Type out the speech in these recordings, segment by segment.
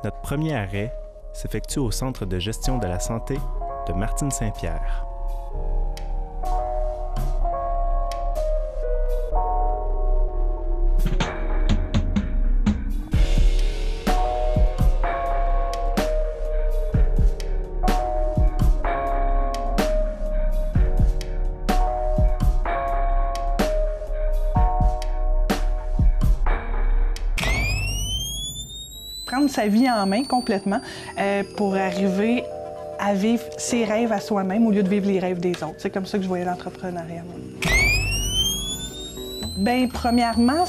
Notre premier arrêt s'effectue au Centre de gestion de la santé de Martine-Saint-Pierre. Prendre sa vie en main complètement pour arriver à vivre ses rêves à soi-même au lieu de vivre les rêves des autres. C'est comme ça que je voyais l'entrepreneuriat. Bien, premièrement,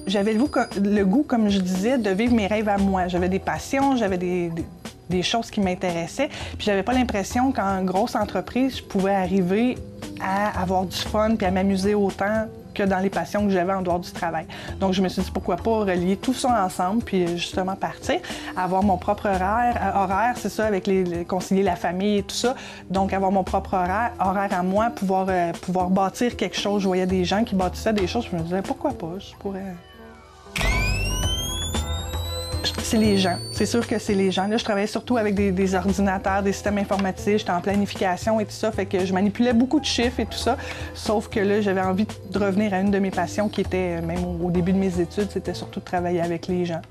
j'avais le goût, comme je disais, de vivre mes rêves à moi. J'avais des passions, j'avais des choses qui m'intéressaient. Puis j'avais pas l'impression qu'en grosse entreprise, je pouvais arriver à avoir du fun puis à m'amuser autant que dans les passions que j'avais en dehors du travail. Donc, je me suis dit, pourquoi pas relier tout ça ensemble, puis justement partir, avoir mon propre horaire, c'est ça, avec concilier la famille et tout ça. Donc, avoir mon propre horaire à moi, pouvoir bâtir quelque chose. Je voyais des gens qui bâtissaient des choses, je me disais, pourquoi pas, je pourrais... C'est les gens. C'est sûr que c'est les gens. Là, je travaillais surtout avec des ordinateurs, des systèmes informatiques, j'étais en planification et tout ça, fait que je manipulais beaucoup de chiffres et tout ça. Sauf que là, j'avais envie de revenir à une de mes passions qui était, même au début de mes études, c'était surtout de travailler avec les gens,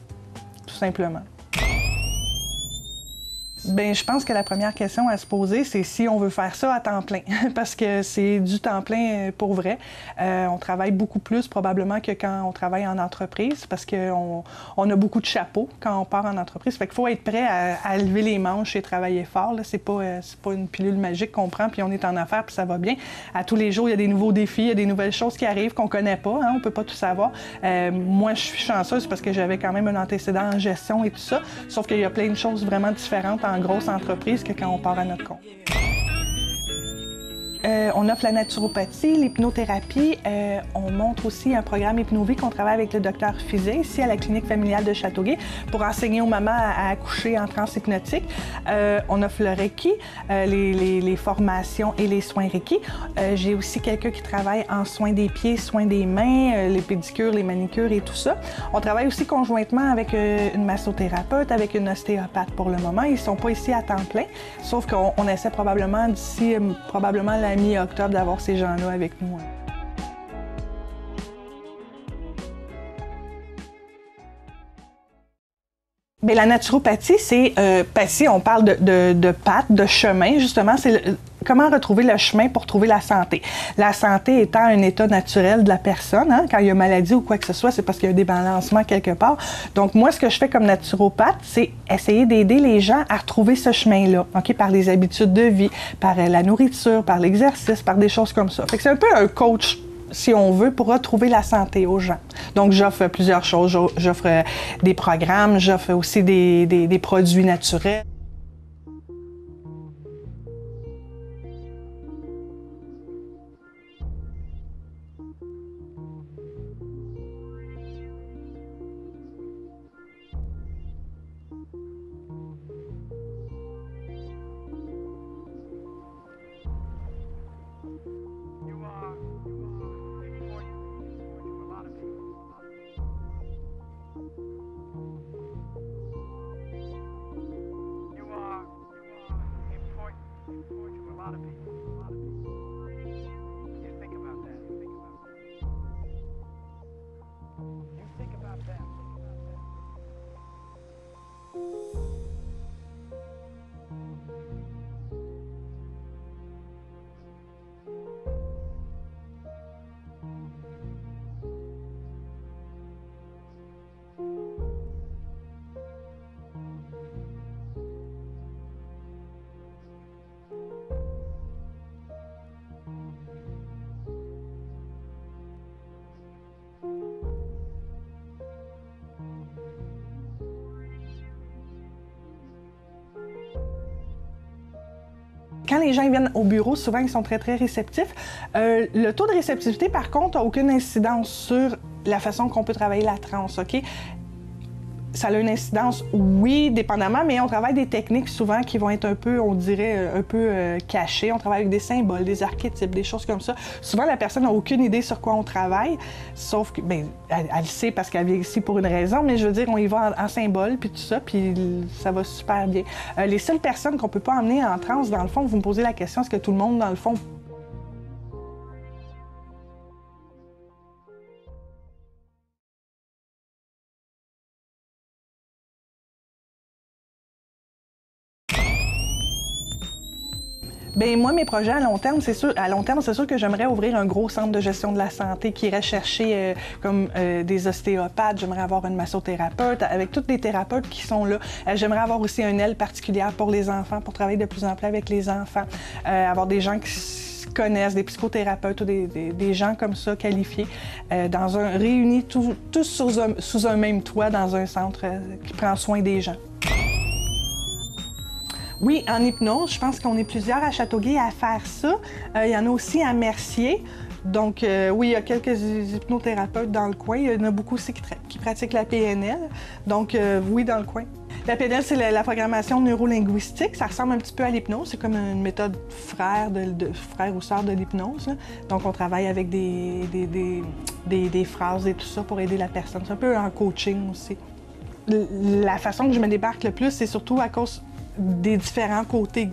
tout simplement. Bien, je pense que la première question à se poser, c'est si on veut faire ça à temps plein, parce que c'est du temps plein pour vrai. On travaille beaucoup plus probablement que quand on travaille en entreprise, parce qu'on a beaucoup de chapeaux quand on part en entreprise. Fait qu'il faut être prêt à lever les manches et travailler fort. C'est pas une pilule magique qu'on prend puis on est en affaires puis ça va bien. À tous les jours, il y a des nouveaux défis, il y a des nouvelles choses qui arrivent qu'on connaît pas. On peut pas tout savoir. Moi, je suis chanceuse parce que j'avais quand même un antécédent en gestion et tout ça. Sauf qu'il y a plein de choses vraiment différentes en grosse entreprise que quand on part à notre compte. On offre la naturopathie, l'hypnothérapie. On montre aussi un programme Hypnovie qu'on travaille avec le Dr Fizet ici à la clinique familiale de Châteauguay pour enseigner aux mamans à accoucher en transe hypnotique. On offre le Reiki, les formations et les soins Reiki. J'ai aussi quelqu'un qui travaille en soins des pieds, soins des mains, les pédicures, les manicures et tout ça. On travaille aussi conjointement avec une massothérapeute, avec une ostéopathe pour le moment. Ils ne sont pas ici à temps plein, sauf qu'on essaie probablement d'ici la mi-octobre d'avoir ces gens-là avec nous. Bien, la naturopathie, c'est, si on parle de pattes, de chemin, justement, c'est comment retrouver le chemin pour trouver la santé. La santé étant un état naturel de la personne, quand il y a maladie ou quoi que ce soit, c'est parce qu'il y a un débalancement quelque part. Donc, moi, ce que je fais comme naturopathe, c'est essayer d'aider les gens à retrouver ce chemin-là, par les habitudes de vie, par la nourriture, par l'exercice, par des choses comme ça. Fait que c'est un peu un coach, si on veut, pour retrouver la santé aux gens. Donc, j'offre plusieurs choses. J'offre des programmes, j'offre aussi des produits naturels. Quand les gens viennent au bureau, souvent, ils sont très, très réceptifs. Le taux de réceptivité, par contre, n'a aucune incidence sur la façon qu'on peut travailler la transe, OK? ça a une incidence, oui, dépendamment, mais on travaille des techniques souvent qui vont être un peu, on dirait, un peu cachées. On travaille avec des symboles, des archétypes, des choses comme ça. Souvent, la personne n'a aucune idée sur quoi on travaille, sauf que, bien, elle sait parce qu'elle vient ici pour une raison, mais je veux dire, on y va en symbole, puis tout ça, puis ça va super bien. Les seules personnes qu'on peut pas emmener en transe, dans le fond, vous me posez la question, est-ce que tout le monde, dans le fond, bien, moi, mes projets à long terme, c'est sûr que j'aimerais ouvrir un gros centre de gestion de la santé qui irait chercher des ostéopathes. J'aimerais avoir une massothérapeute avec toutes les thérapeutes qui sont là. J'aimerais avoir aussi une aile particulière pour les enfants, pour travailler de plus en plus avec les enfants. Avoir des gens qui connaissent, des psychothérapeutes ou des gens comme ça qualifiés, réunis tous sous un même toit dans un centre qui prend soin des gens. Oui, en hypnose, je pense qu'on est plusieurs à Châteauguay à faire ça. Il y en a aussi à Mercier. Donc, oui, il y a quelques hypnothérapeutes dans le coin. Il y en a beaucoup aussi qui pratiquent la PNL. Donc, oui, dans le coin. La PNL, c'est la programmation neurolinguistique. Ça ressemble un petit peu à l'hypnose. C'est comme une méthode frère ou sœur de l'hypnose. Donc, on travaille avec des phrases et tout ça pour aider la personne. C'est un peu en coaching aussi. La façon que je me débarque le plus, c'est surtout à cause des différents côtés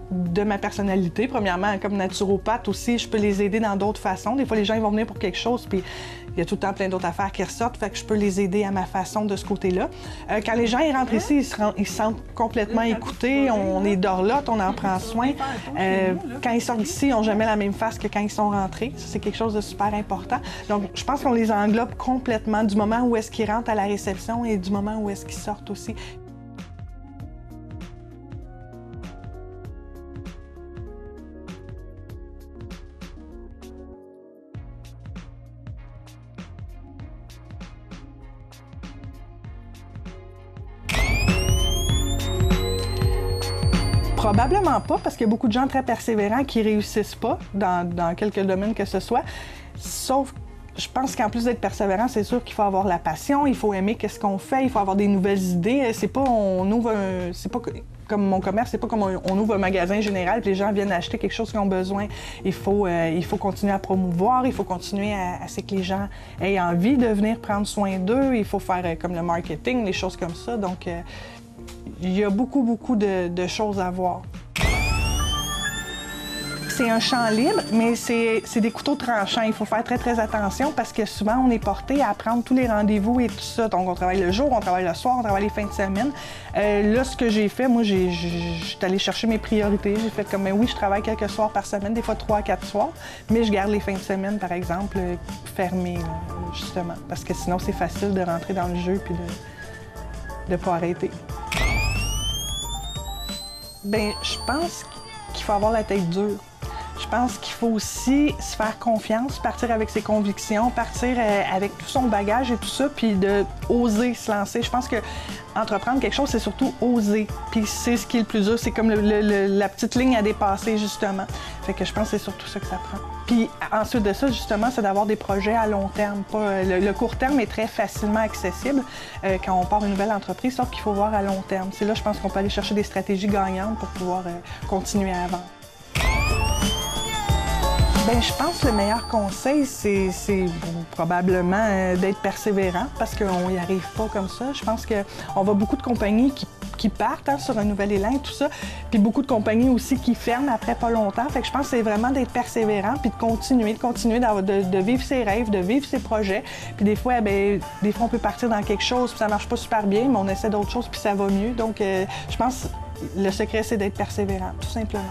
de ma personnalité. Premièrement, comme naturopathe aussi, je peux les aider dans d'autres façons. Des fois, les gens ils vont venir pour quelque chose, puis il y a tout le temps plein d'autres affaires qui ressortent, fait que je peux les aider à ma façon de ce côté-là. Quand les gens ils rentrent ici, ils se sentent complètement écoutés, on est dorlote, on en prend soin. Quand ils sortent d'ici, ils n'ont jamais la même face que quand ils sont rentrés. Ça, c'est quelque chose de super important. Donc, je pense qu'on les englobe complètement du moment où est-ce qu'ils rentrent à la réception et du moment où est-ce qu'ils sortent aussi. Probablement pas, parce qu'il y a beaucoup de gens très persévérants qui réussissent pas dans quelques domaines que ce soit. Sauf, je pense qu'en plus d'être persévérant, c'est sûr qu'il faut avoir la passion, il faut aimer qu'est-ce qu'on fait, il faut avoir des nouvelles idées. C'est pas c'est pas comme mon commerce, c'est pas comme on ouvre un magasin général et les gens viennent acheter quelque chose qu'ils ont besoin. Il faut continuer à promouvoir, il faut continuer à ce que les gens aient envie de venir prendre soin d'eux. Il faut faire comme le marketing, des choses comme ça. Donc, il y a beaucoup de choses à voir. C'est un champ libre, mais c'est des couteaux tranchants. Il faut faire très attention parce que souvent, on est porté à prendre tous les rendez-vous et tout ça. Donc, on travaille le jour, on travaille le soir, on travaille les fins de semaine. Là, ce que j'ai fait, moi, je suis allée chercher mes priorités. J'ai fait comme, oui, je travaille quelques soirs par semaine, des fois 3 à 4 soirs, mais je garde les fins de semaine, par exemple, fermées, justement. Parce que sinon, c'est facile de rentrer dans le jeu puis de pas arrêter. Bien, je pense qu'il faut avoir la tête dure. Je pense qu'il faut aussi se faire confiance, partir avec ses convictions, partir avec tout son bagage et tout ça, puis oser se lancer. Je pense que entreprendre quelque chose, c'est surtout oser. Puis c'est ce qui est le plus dur, c'est comme la petite ligne à dépasser, justement. Fait que je pense que c'est surtout ça que ça prend. Puis ensuite de ça, justement, c'est d'avoir des projets à long terme. Le court terme est très facilement accessible quand on part une nouvelle entreprise, sauf qu'il faut voir à long terme. C'est là, je pense qu'on peut aller chercher des stratégies gagnantes pour pouvoir continuer à vendre. Bien, je pense que le meilleur conseil, c'est probablement d'être persévérant parce qu'on n'y arrive pas comme ça. Je pense qu'on voit beaucoup de compagnies qui partent sur un nouvel élan et tout ça, puis beaucoup de compagnies aussi qui ferment après pas longtemps. Fait que je pense que c'est vraiment d'être persévérant puis de continuer de vivre ses rêves, de vivre ses projets. Puis des fois, on peut partir dans quelque chose puis ça marche pas super bien, mais on essaie d'autres choses puis ça va mieux. Donc, je pense que le secret, c'est d'être persévérant, tout simplement.